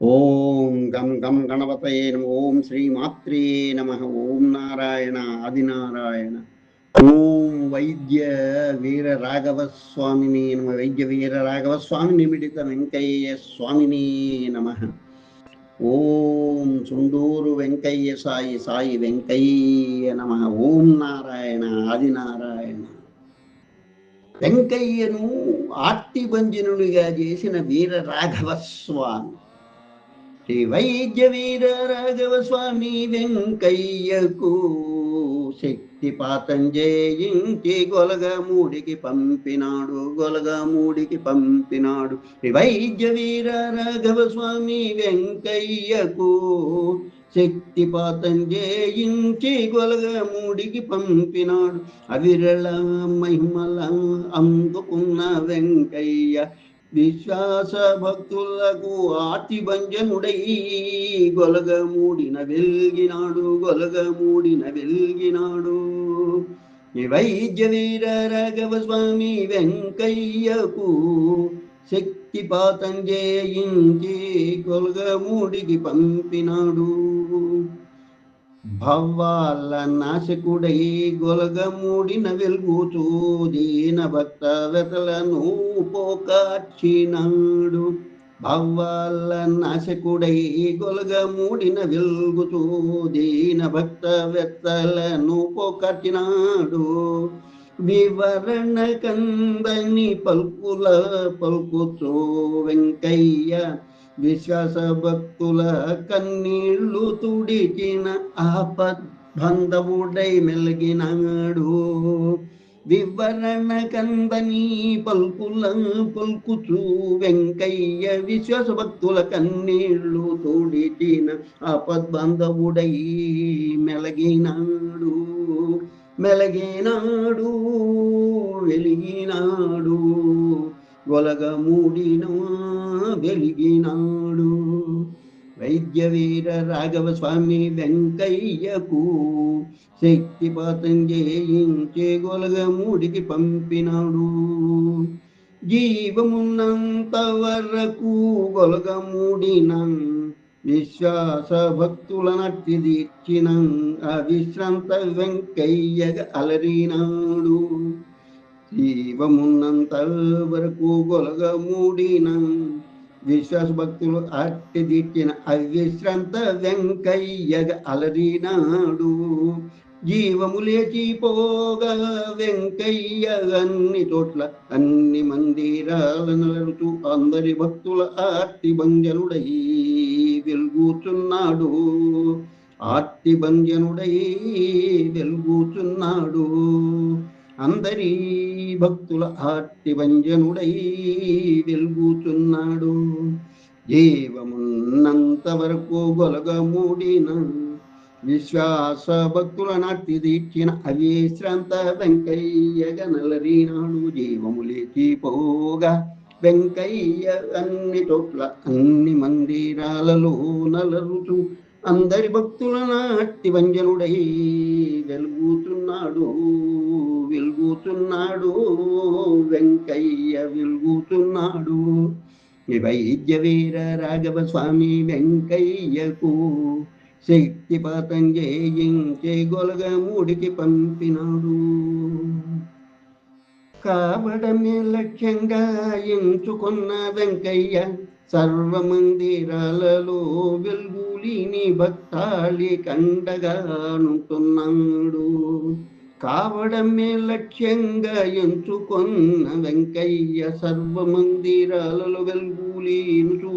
ఓం గం గం గణపతయే నమ. ఓం శ్రీమాత్రే నమ. ఓం నారాయణ ఆదినారాయణ. ఓం వైద్య వీర రాఘవ స్వామిని నమ. వైద్య వీర రాఘవ స్వామి నిమిడిత వెంకయ్య స్వామిని నమ. ఓం సుండూరు వెంకయ్య సాయి సాయి వెంకయ్య నమ. ఓం నారాయణ ఆదినారాయణ. వెంకయ్యను ఆర్తిభంజనుడిగా చేసిన వీర రాఘవ స్వామి శ్రీ వైద్య వీర రాఘవ స్వామి వెంకయ్యకు శక్తిపాతం జయించి గొలగమూడికి పంపినాడు. శ్రీ వైద్య వీర రాఘవ స్వామి వెంకయ్యకు శక్తిపాతం జయించి గొలగమూడికి పంపినాడు. అవిరళ మహిమల అందుకున్న వెంకయ్య విశ్వాస భక్తులకు ఆర్తిభంజనుడై గొలగమూడిన వెల్గినాడు. వైద్య వీర రాఘవ స్వామి వెంకయ్యకు శక్తిపాతం జయించి గొలగమూడికి పంపినాడు. భవ్వాల నాశకుడై గొలగమూడిన వెలుగుతూ దీన భక్త వెతలను పోకార్చినాడు. భవ్వాల నాశకుడై గొలగమూడిన వెలుగుతూ దీన భక్త వెతలను పోకార్చినాడు. వివరణ కందని పలుకుతూ వెంకయ్య విశ్వాస భక్తుల కన్నీళ్లు తుడిచిన ఆపద్బంధవుడై మెలిగినాడు. వివరణ కందని పలుకుచూ వెంకయ్య విశ్వాస భక్తుల కన్నీళ్లు తుడిచిన ఆపద్బంధవుడై వెలిగినాడు. గొలగమూడిన వెలిగినాడు. వైద్య వీర రాఘవ స్వామి వెంకయ్యకు శక్తిపాతం జయించే గొలగమూడికి పంపినాడు. జీవమున్నంత వరకు గొలగమూడిన విశ్వాస భక్తుల నట్టి తీర్చిన అవిశ్రాంత వెంకయ్యగా అలరినాడు. జీవమున్నంత వరకు గొలగమూడిన విశ్వాస భక్తులు అట్టి తీర్చిన అవిశ్రాంత వెంకయ్యగా అలరినాడు. జీవము లేచిపోగా వెంకయ్య అన్ని చోట్ల అన్ని మందిరాలను నలుతూ అందరి భక్తుల ఆర్తిభంజనుడై వెలుగుచున్నాడు. అందరి భక్తుల ఆర్తిభంజనుడై వెలుగుచున్నాడు. జీవమున్నంత వరకు గొలగమూడిన విశ్వాస భక్తుల నాటి దీక్షిన అవిశ్రాంత వెంకయ్యగా నలరినాడు. జీవము లేచిపోగా వెంకయ్య అన్ని చోట్ల అన్ని మందిరాలలో నలరుతూ అందరి భక్తుల నాటి వంజనుడై వెలుగుతున్నాడు. వెంకయ్య వెలుగుతున్నాడు. వైద్య వీర రాఘవ స్వామి వెంకయ్యకు శక్తిపాతం జయించే గొలగమూడికి పంపినాడు. కావడమే లక్ష్యంగా ఎంచుకున్న వెంకయ్య సర్వమందిరాలలో వెలుగులీని భక్తాళి కండగానుతున్నాడు. కావడమే లక్ష్యంగా ఎంచుకున్న వెంకయ్య సర్వమందిరాలలో వెలుగులీను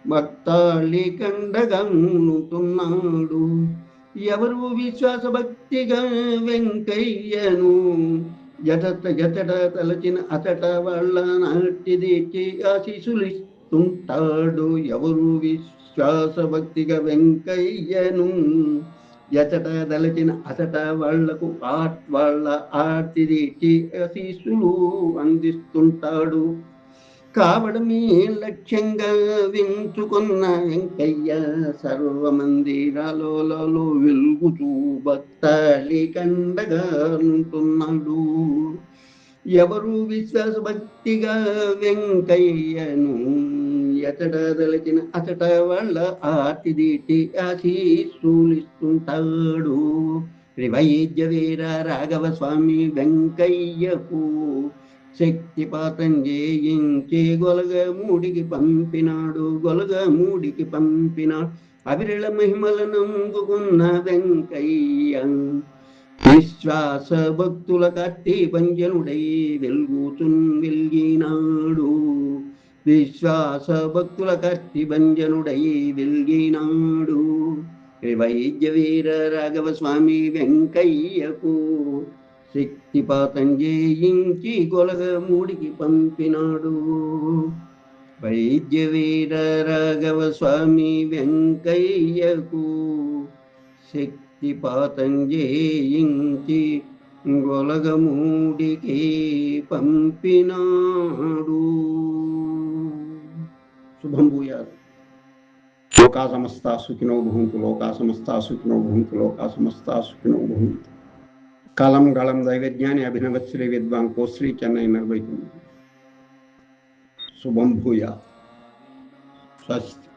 భక్తాళి కండగానుతున్నాడు. ఎవరు విశ్వాస భక్తిగా వెంకయ్యను జతట తలచిన అతట వాళ్ళ నాటి దీచి ఆశీసులిస్తుంటాడు. ఎవరు విశ్వాస భక్తిగా వెంకయ్యను ఎచట దలచిన అచట వాళ్లకు వాళ్ళ ఆర్తి దీచి ఆశీసులు అందిస్తుంటాడు. కావడమే లక్ష్యంగా వెంచుకున్న వెంకయ్య సర్వమందిరాలలో వెలుగుతూ భక్తాళి కండగా ఉంటున్నాడు. ఎవరు విశ్వాస భక్తిగా వెంకయ్యను ఎతడ దలచిన అతట వాళ్ళ ఆర్తిదీటి ఆశీస్సులిస్తుంటాడు. శ్రీ వైద్య వీర రాఘవ స్వామి వెంకయ్యకు శక్తిపాతం చేయించి గొలగమూడికి పంపినాడు. అవిరళ మహిమలను అందుకున్న వెంకయ్య విశ్వాస భక్తుల కట్టి పంజనుడై వెలిగినాడు. వైద్య వీర రాఘవ స్వామి వెంకయ్యకు శక్తిపాతం చేయించి గొలగమూడికి పంపినాడు. వైద్య వీర రాఘవ స్వామి వెంకయ్యకు శక్తిపాతం చేయించి గొలగమూడికి పంపినాడు. శుభం భూయాత్. లోకా సమస్తా సుఖినో భవంతు. కలం గళం దైవజ్ఞాని అభినవశ్రీ విద్వాన్ కోశ్రీ చెన్నై 49. శుభం భూయాత్. స్వస్తి.